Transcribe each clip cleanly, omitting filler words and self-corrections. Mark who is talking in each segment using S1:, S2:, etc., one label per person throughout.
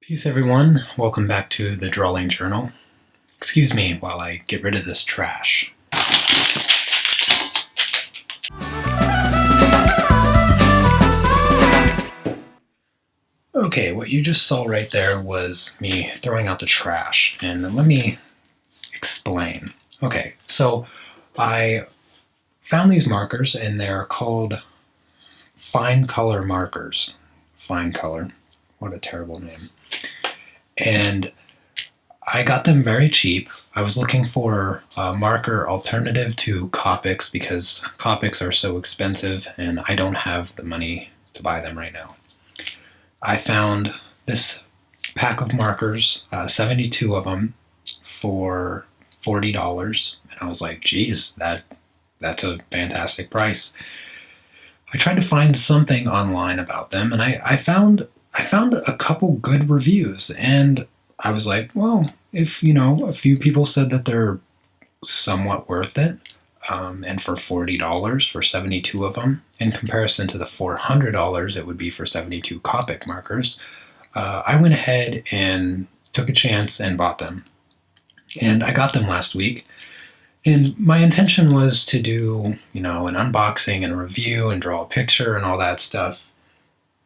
S1: Peace everyone, welcome back to the Drawing Journal. Excuse me while I get rid of this trash. Okay, what you just saw right there was me throwing out the trash, and let me explain. Okay, so I found these markers and they're called FineColour markers. FineColour, what a terrible name. And I got them very cheap. I was looking for a marker alternative to Copics because Copics are so expensive and I don't have the money to buy them right now. I found this pack of markers, 72 of them, for $40. And I was like, geez, that's a fantastic price. I tried to find something online about them and I found a couple good reviews, and I was like, well, if, a few people said that they're somewhat worth it, and for $40 for 72 of them, in comparison to the $400 it would be for 72 Copic markers, I went ahead and took a chance and bought them. And I got them last week, and my intention was to do, an unboxing and a review and draw a picture and all that stuff,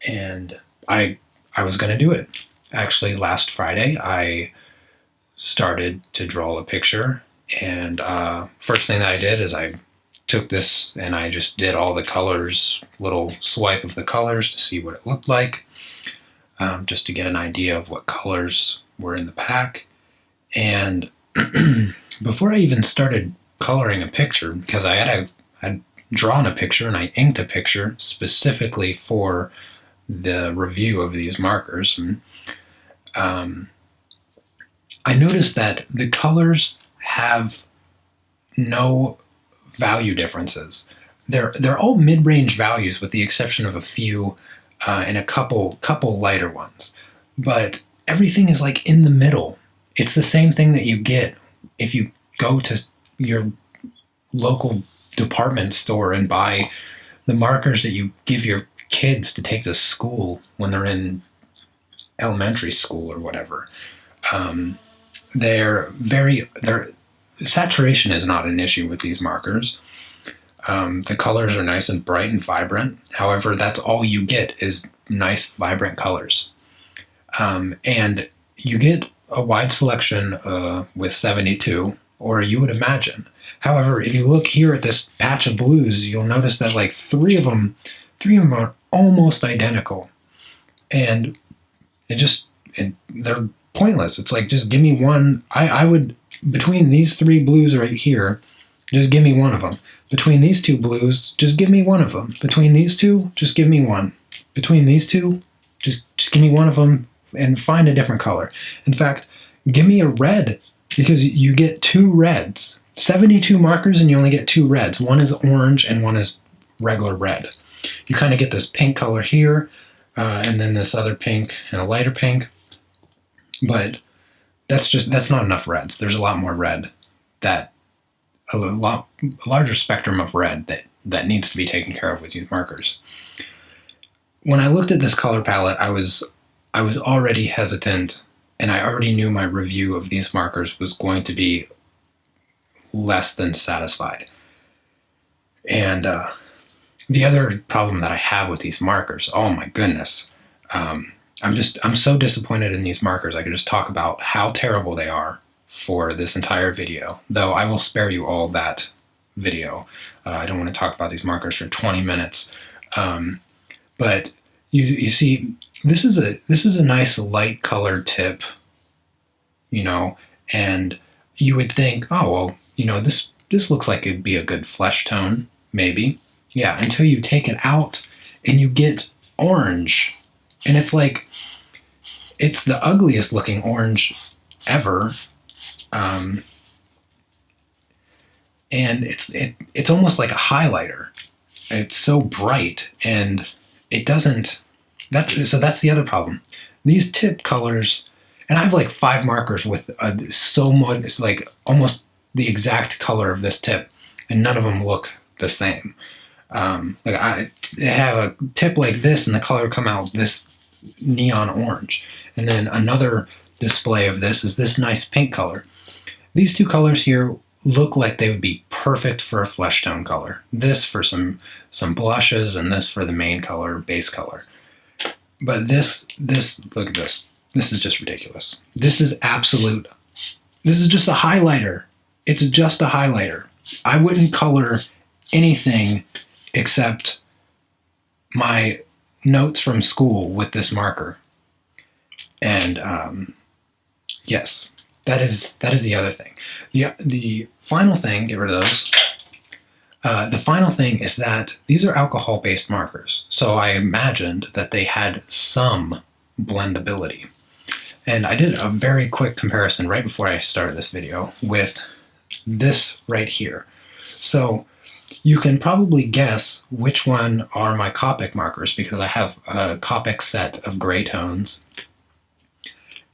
S1: and I was going to do it. Actually, last Friday, I started to draw a picture, and first thing that I did is I took this and I just did all the colors, little swipe of the colors to see what it looked like, just to get an idea of what colors were in the pack. And before I even started coloring a picture, because I'd drawn a picture and I inked a picture specifically for the review of these markers, I noticed that the colors have no value differences. They're all mid-range values with the exception of a few and a couple lighter ones. But everything is like in the middle. It's the same thing that you get if you go to your local department store and buy the markers that you give your kids to take to school when they're in elementary school or whatever. Saturation is not an issue with these markers. The colors are nice and bright and vibrant. However, that's all you get is nice, vibrant colors. And you get a wide selection with 72, or you would imagine. However, if you look here at this patch of blues, you'll notice that like three of them are almost identical, and they're pointless. It's like, just give me one. I would, between these three blues right here, just give me one of them. Between these two blues, just give me one of them. Between these two, just give me one. Between these two, just give me one of them and find a different color. In fact, give me a red, because you get two reds. 72 markers and you only get two reds. One is orange and one is regular red. You kind of get this pink color here, and then this other pink and a lighter pink. But that's not enough reds. There's a lot more red, a larger spectrum of red that needs to be taken care of with these markers. When I looked at this color palette, I was already hesitant, and I already knew my review of these markers was going to be less than satisfied. And the other problem that I have with these markers, oh my goodness, I'm so disappointed in these markers. I could just talk about how terrible they are for this entire video, though I will spare you all that video. I don't want to talk about these markers for 20 minutes. But you see, this is a nice light colored tip, and you would think, oh, well, this looks like it'd be a good flesh tone, maybe. Yeah, until you take it out and you get orange. And it's like, it's the ugliest looking orange ever. And it's almost like a highlighter. It's so bright, and it doesn't, so that's the other problem. These tip colors, and I have like 5 markers with so much, like almost the exact color of this tip, and none of them look the same. I have a tip like this and the color come out this neon orange. And then another display of this is this nice pink color. These two colors here look like they would be perfect for a flesh tone color. This for some blushes, and this for the main color, base color. But this, look at this. This is just ridiculous. This is just a highlighter. It's just a highlighter. I wouldn't color anything except my notes from school with this marker. And yes, that is the other thing. The final thing, get rid of those. The final thing is that these are alcohol-based markers, so I imagined that they had some blendability. And I did a very quick comparison right before I started this video with this right here. So you can probably guess which one are my Copic markers, because I have a Copic set of gray tones.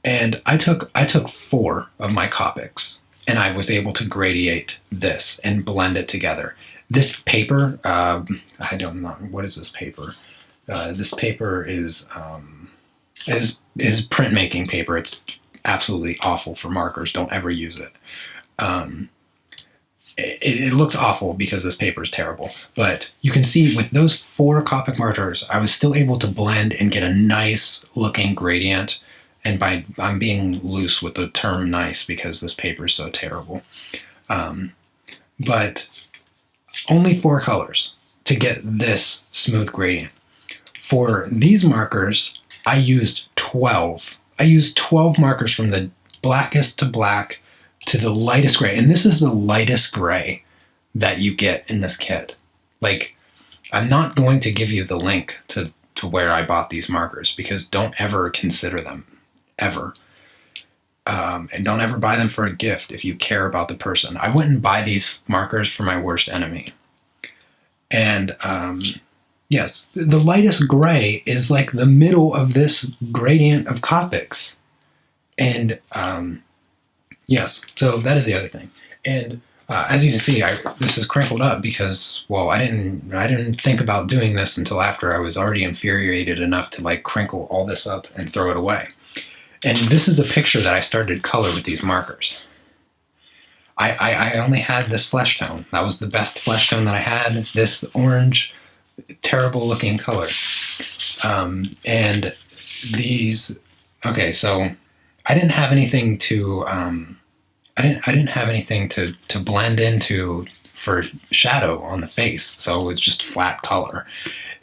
S1: And I took 4 of my Copics, and I was able to gradiate this and blend it together. This paper, I don't know, what is this paper? This paper is printmaking paper. It's absolutely awful for markers. Don't ever use it. It looks awful because this paper is terrible. But you can see with those 4 Copic markers, I was still able to blend and get a nice looking gradient. And I'm being loose with the term nice because this paper is so terrible. But only 4 colors to get this smooth gradient. For these markers, I used 12. I used 12 markers from the blackest to black to the lightest gray. And this is the lightest gray that you get in this kit. Like, I'm not going to give you the link to where I bought these markers, because don't ever consider them, ever. And don't ever buy them for a gift if you care about the person. I wouldn't buy these markers for my worst enemy. And yes, the lightest gray is like the middle of this gradient of Copics. And yes, so that is the other thing. And as you can see, this is crinkled up because, well, I didn't think about doing this until after I was already infuriated enough to like crinkle all this up and throw it away. And this is a picture that I started to color with these markers. I only had this flesh tone. That was the best flesh tone that I had. This orange, terrible looking color. And these, okay, so I didn't have anything to, I didn't have anything to blend into for shadow on the face. So it was just flat color.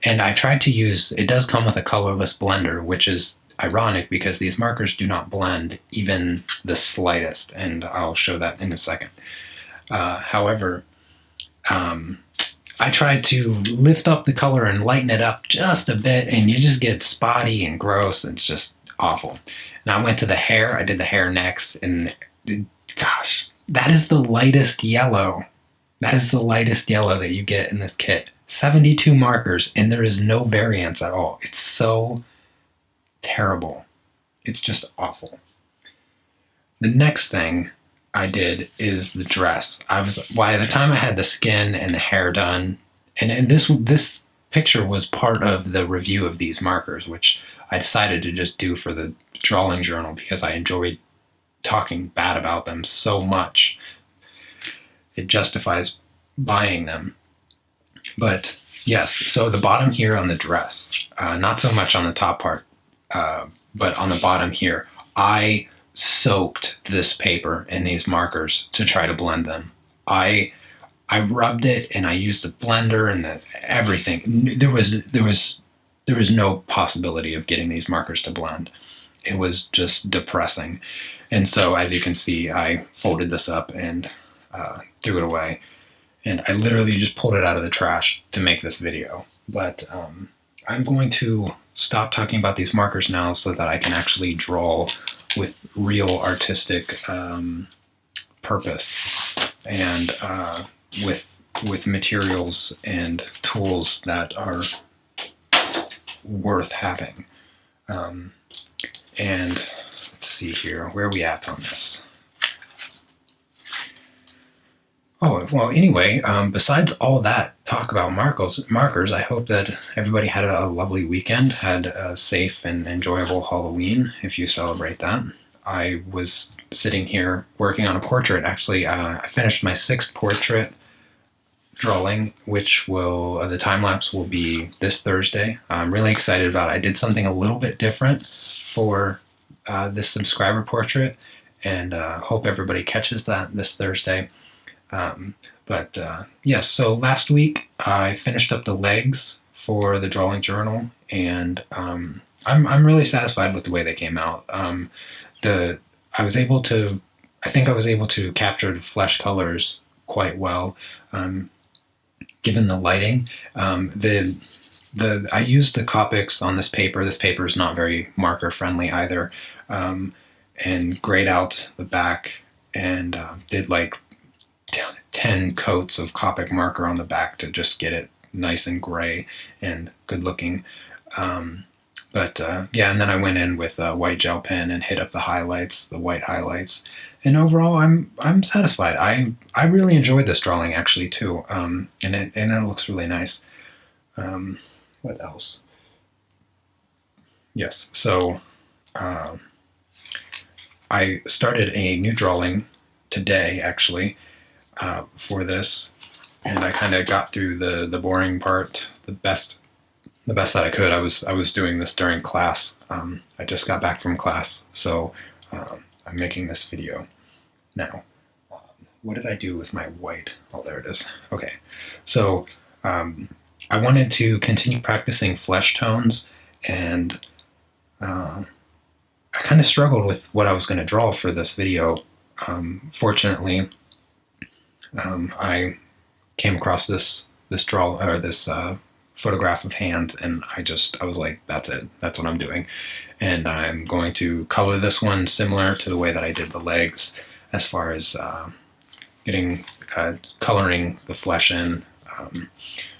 S1: And I tried to use, it does come with a colorless blender, which is ironic because these markers do not blend even the slightest, and I'll show that in a second. However, I tried to lift up the color and lighten it up just a bit, and you just get spotty and gross. It's just awful. Now I went to the hair. I did the hair next, and gosh, that is the lightest yellow. That is the lightest yellow that you get in this kit. 72 markers, and there is no variance at all. It's so terrible. It's just awful. The next thing I did is the dress. By the time I had the skin and the hair done, and this picture was part of the review of these markers, which I decided to just do for the drawing journal because I enjoyed talking bad about them so much. It justifies buying them. But yes, so the bottom here on the dress, not so much on the top part, but on the bottom here, I soaked this paper in these markers to try to blend them. I rubbed it and I used the blender and everything. There was no possibility of getting these markers to blend. It was just depressing. And so as you can see, I folded this up and threw it away. And I literally just pulled it out of the trash to make this video. But I'm going to stop talking about these markers now so that I can actually draw with real artistic purpose and with materials and tools that are worth having. And let's see here, where are we at on this? Oh, well, anyway, besides all that talk about markers, I hope that everybody had a lovely weekend, had a safe and enjoyable Halloween, if you celebrate that. I was sitting here working on a portrait. Actually, I finished my 6th portrait drawing, which will the time lapse will be this Thursday. I'm really excited about it. I did something a little bit different for this subscriber portrait, and hope everybody catches that this Thursday. Yes, so last week I finished up the legs for the drawing journal, and I'm really satisfied with the way they came out. I think I was able to capture the flesh colors quite well, given the lighting. I used the Copics on this paper. This paper is not very marker friendly either, and grayed out the back and did like 10 coats of Copic marker on the back to just get it nice and gray and good looking. Yeah, and then I went in with a white gel pen and hit up the highlights, the white highlights. And overall, I'm satisfied. I really enjoyed this drawing actually too, and it looks really nice. What else? Yes, so I started a new drawing today actually for this, and I kind of got through the boring part the best that I could. I was doing this during class. I just got back from class, so I'm making this video now. What did I do with my white? Oh, there it is. Okay, so I wanted to continue practicing flesh tones, and I kind of struggled with what I was going to draw for this video. Fortunately, I came across this photograph of hands, and I was like, that's it. That's what I'm doing. And I'm going to color this one similar to the way that I did the legs, as far as coloring the flesh in,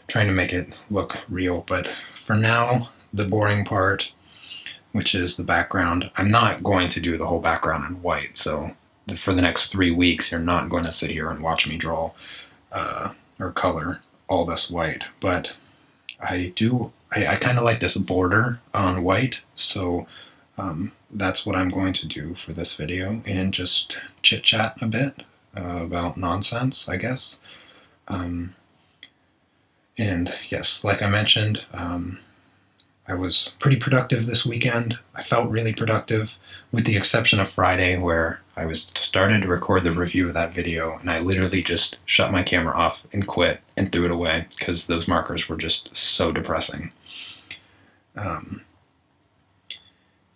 S1: trying to make it look real. But for now, the boring part, which is the background, I'm not going to do the whole background in white. So for the next 3 weeks, you're not going to sit here and watch me draw or color all this white. But I kind of like this border on white, so that's what I'm going to do for this video, and just chit-chat a bit about nonsense, I guess. And yes, like I mentioned, I was pretty productive this weekend. I felt really productive, with the exception of Friday, where I started to record the review of that video, and I literally just shut my camera off and quit and threw it away because those markers were just so depressing.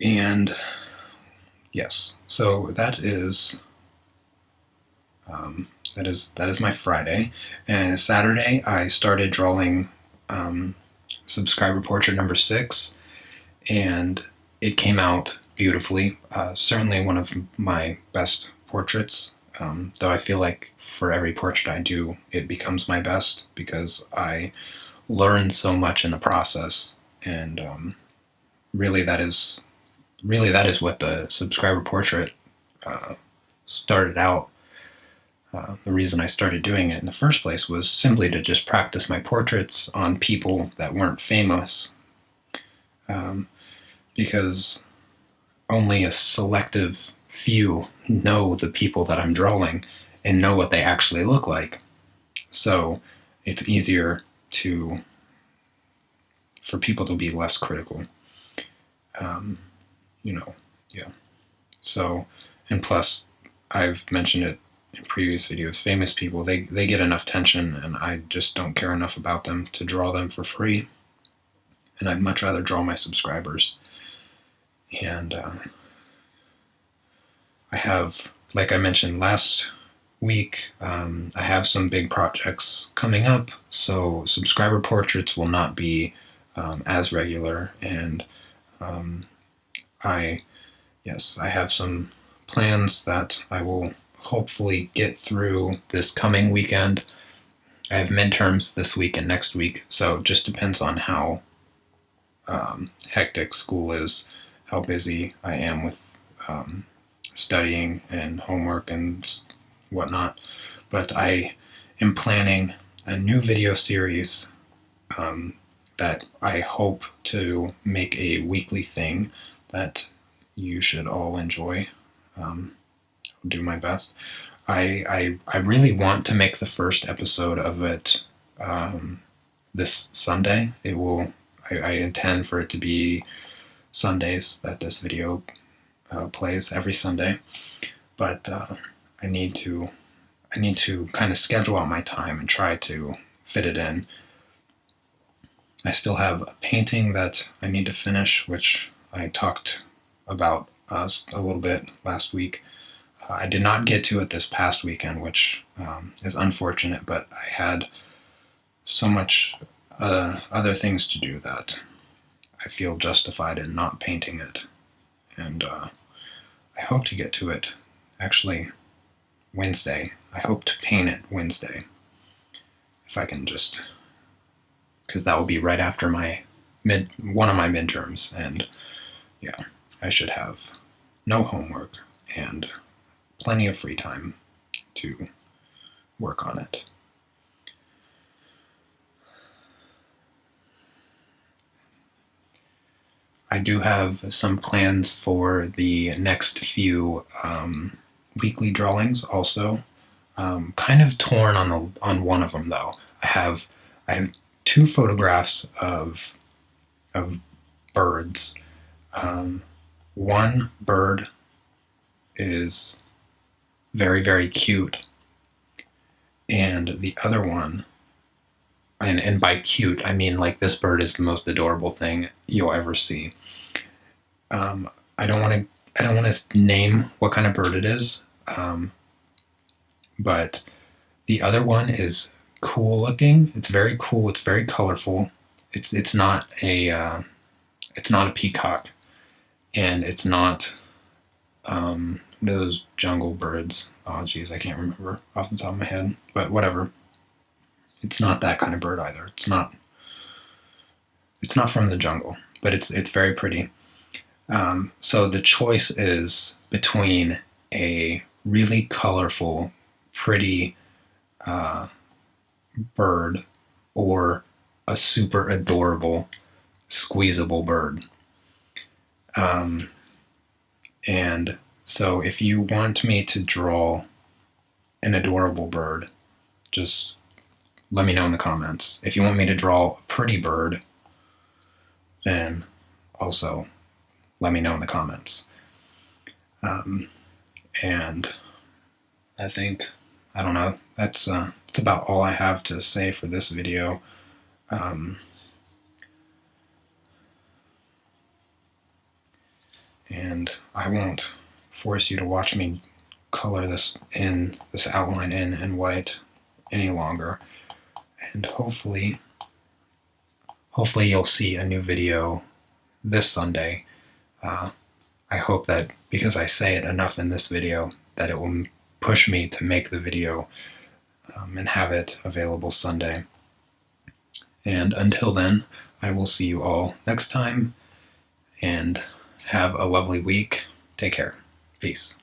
S1: And yes, so that is my Friday. And Saturday I started drawing subscriber portrait number 6, and it came out beautifully. Certainly one of my best portraits, though I feel like for every portrait I do, it becomes my best, because I learn so much in the process. And really that is what the subscriber portrait started out. The reason I started doing it in the first place was simply to just practice my portraits on people that weren't famous, because only a selective few know the people that I'm drawing and know what they actually look like. So it's easier for people to be less critical. Yeah. So, and plus, I've mentioned it in previous videos, famous people, they get enough attention, and I just don't care enough about them to draw them for free. And I'd much rather draw my subscribers. And I have, like I mentioned last week, I have some big projects coming up, so subscriber portraits will not be as regular. And I have some plans that I will hopefully get through this coming weekend. I have midterms this week and next week, so it just depends on how hectic school is, how busy I am with studying and homework and whatnot. But I am planning a new video series that I hope to make a weekly thing that you should all enjoy. I'll do my best. I really want to make the first episode of it this Sunday. I intend for it to be Sundays that this video plays every Sunday, but I need to kind of schedule out my time and try to fit it in. I still have a painting that I need to finish, which I talked about a little bit last week. I did not get to it this past weekend, which is unfortunate, but I had so much other things to do that I feel justified in not painting it. And I hope to get to it actually Wednesday. I hope to paint it Wednesday. If I can just, because that will be right after one of my midterms, and yeah, I should have no homework and plenty of free time to work on it. I do have some plans for the next few weekly drawings also. Kind of torn on one of them though. I have 2 photographs of birds. One bird is very, very cute, and the other one, and by cute I mean like this bird is the most adorable thing you'll ever see. I don't want to name what kind of bird it is, but the other one is cool looking. It's very cool. It's very colorful. It's not a peacock, and it's not what are those jungle birds? Oh geez, I can't remember off the top of my head, but whatever. It's not that kind of bird either. It's not from the jungle, but it's very pretty. So the choice is between a really colorful, pretty bird or a super adorable, squeezable bird. And so if you want me to draw an adorable bird, just let me know in the comments. If you want me to draw a pretty bird, then also let me know in the comments. And I think, I don't know, that's about all I have to say for this video. And I won't force you to watch me color this outline in white any longer. And hopefully you'll see a new video this Sunday. I hope that because I say it enough in this video that it will push me to make the video and have it available Sunday. And until then, I will see you all next time, and have a lovely week. Take care. Peace.